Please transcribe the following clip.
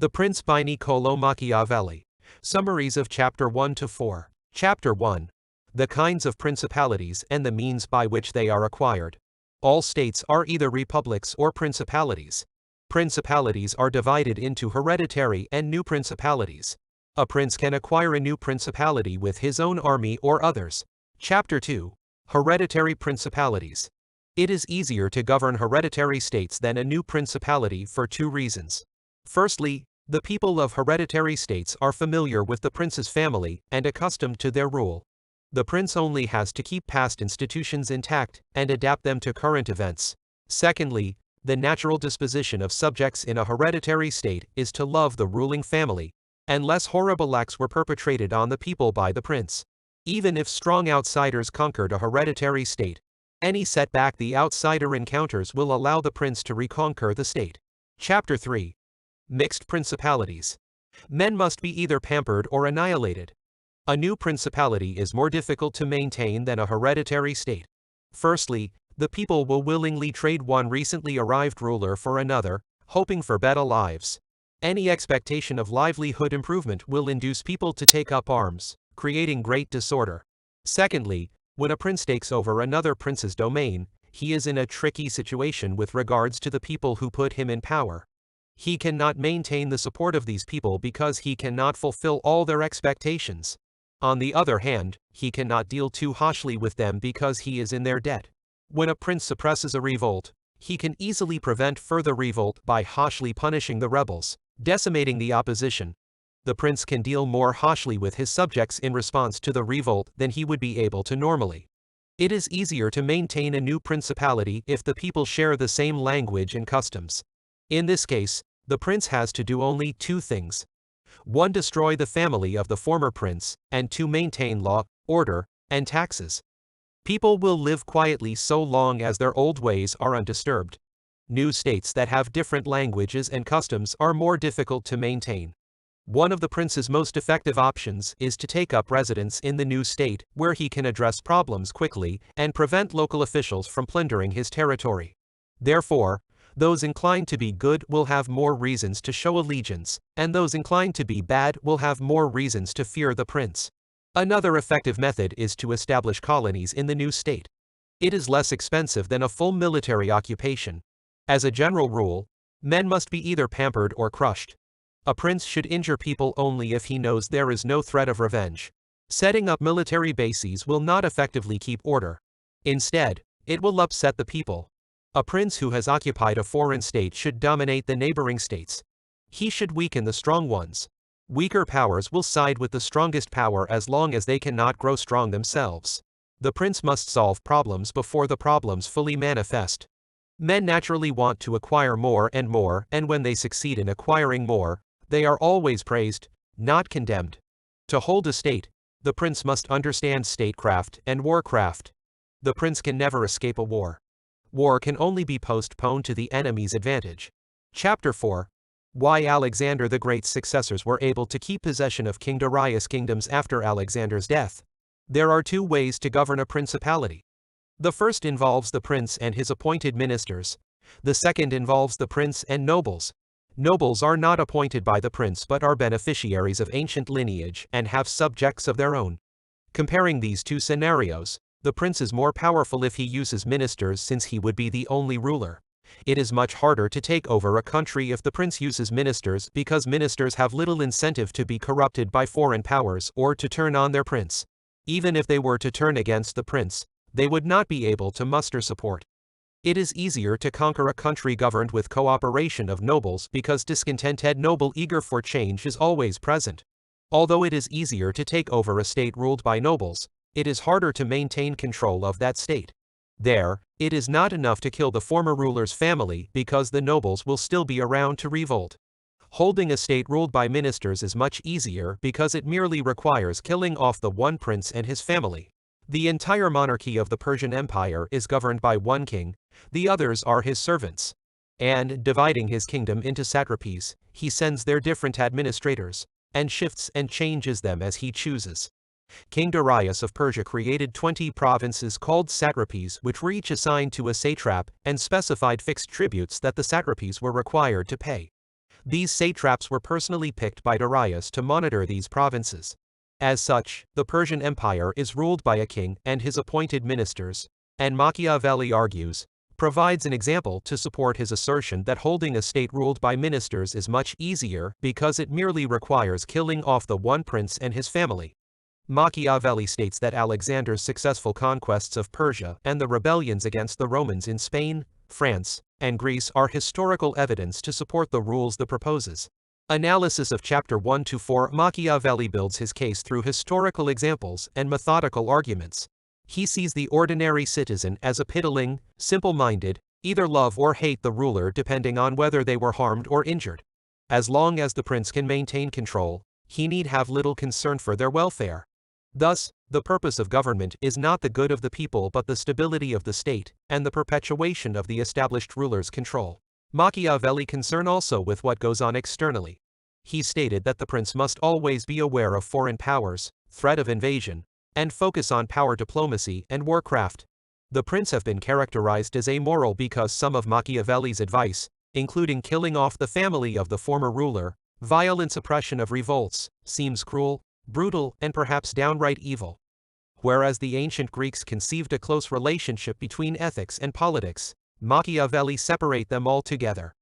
The Prince by Niccolò Machiavelli. Summaries of Chapter 1 to 4. Chapter 1. The kinds of principalities and the means by which they are acquired. All states are either republics or principalities. Principalities are divided into hereditary and new principalities. A prince can acquire a new principality with his own army or others. Chapter 2. Hereditary principalities. It is easier to govern hereditary states than a new principality for two reasons. Firstly, the people of hereditary states are familiar with the prince's family and accustomed to their rule. The prince only has to keep past institutions intact and adapt them to current events. Secondly, the natural disposition of subjects in a hereditary state is to love the ruling family, unless horrible acts were perpetrated on the people by the prince. Even if strong outsiders conquered a hereditary state, any setback the outsider encounters will allow the prince to reconquer the state. Chapter 3. Mixed principalities. Men must be either pampered or annihilated. A new principality is more difficult to maintain than a hereditary state. Firstly, the people will willingly trade one recently arrived ruler for another, hoping for better lives. Any expectation of livelihood improvement will induce people to take up arms, creating great disorder. Secondly, when a prince takes over another prince's domain, he is in a tricky situation with regards to the people who put him in power. He cannot maintain the support of these people because he cannot fulfill all their expectations. On the other hand, he cannot deal too harshly with them because he is in their debt. When a prince suppresses a revolt, he can easily prevent further revolt by harshly punishing the rebels, decimating the opposition. The prince can deal more harshly with his subjects in response to the revolt than he would be able to normally. It is easier to maintain a new principality if the people share the same language and customs. In this case, the prince has to do only two things. 1. Destroy the family of the former prince, and 2. Maintain law, order, and taxes. People will live quietly so long as their old ways are undisturbed. New states that have different languages and customs are more difficult to maintain. One of the prince's most effective options is to take up residence in the new state, where he can address problems quickly and prevent local officials from plundering his territory. Therefore, those inclined to be good will have more reasons to show allegiance, and those inclined to be bad will have more reasons to fear the prince. Another effective method is to establish colonies in the new state. It is less expensive than a full military occupation. As a general rule, men must be either pampered or crushed. A prince should injure people only if he knows there is no threat of revenge. Setting up military bases will not effectively keep order. Instead, it will upset the people. A prince who has occupied a foreign state should dominate the neighboring states. He should weaken the strong ones. Weaker powers will side with the strongest power as long as they cannot grow strong themselves. The prince must solve problems before the problems fully manifest. Men naturally want to acquire more, and when they succeed in acquiring more, they are always praised, not condemned. To hold a state, the prince must understand statecraft and warcraft. The prince can never escape a war. War can only be postponed to the enemy's advantage. Chapter 4. Why Alexander the Great's successors were able to keep possession of King Darius' kingdoms after Alexander's death. There are two ways to govern a principality. The first involves the prince and his appointed ministers. The second involves the prince and nobles. Nobles are not appointed by the prince but are beneficiaries of ancient lineage and have subjects of their own. Comparing these two scenarios, the prince is more powerful if he uses ministers since he would be the only ruler. It is much harder to take over a country if the prince uses ministers because ministers have little incentive to be corrupted by foreign powers or to turn on their prince. Even if they were to turn against the prince, they would not be able to muster support. It is easier to conquer a country governed with cooperation of nobles because discontented noble eager for change is always present. Although it is easier to take over a state ruled by nobles, it is harder to maintain control of that state. There, it is not enough to kill the former ruler's family because the nobles will still be around to revolt. Holding a state ruled by ministers is much easier because it merely requires killing off the one prince and his family. The entire monarchy of the Persian Empire is governed by one king, the others are his servants. And, dividing his kingdom into satrapies, he sends their different administrators, and shifts and changes them as he chooses. King Darius of Persia created 20 provinces called satrapies which were each assigned to a satrap and specified fixed tributes that the satrapies were required to pay. These satraps were personally picked by Darius to monitor these provinces. As such, the Persian Empire is ruled by a king and his appointed ministers, and Machiavelli argues, provides an example to support his assertion that holding a state ruled by ministers is much easier because it merely requires killing off the one prince and his family. Machiavelli states that Alexander's successful conquests of Persia and the rebellions against the Romans in Spain, France, and Greece are historical evidence to support the rules he proposes. Analysis of Chapter 1 to 4. Machiavelli builds his case through historical examples and methodical arguments. He sees the ordinary citizen as a piddling, simple-minded, either love or hate the ruler depending on whether they were harmed or injured. As long as the prince can maintain control, he need have little concern for their welfare. Thus, the purpose of government is not the good of the people but the stability of the state and the perpetuation of the established ruler's control. Machiavelli concern also with what goes on externally. He stated that the prince must always be aware of foreign powers, threat of invasion, and focus on power diplomacy and warcraft. The prince have been characterized as amoral because some of Machiavelli's advice, including killing off the family of the former ruler, violent suppression of revolts, seems cruel, brutal, and perhaps downright evil. Whereas the ancient Greeks conceived a close relationship between ethics and politics, Machiavelli separate them altogether.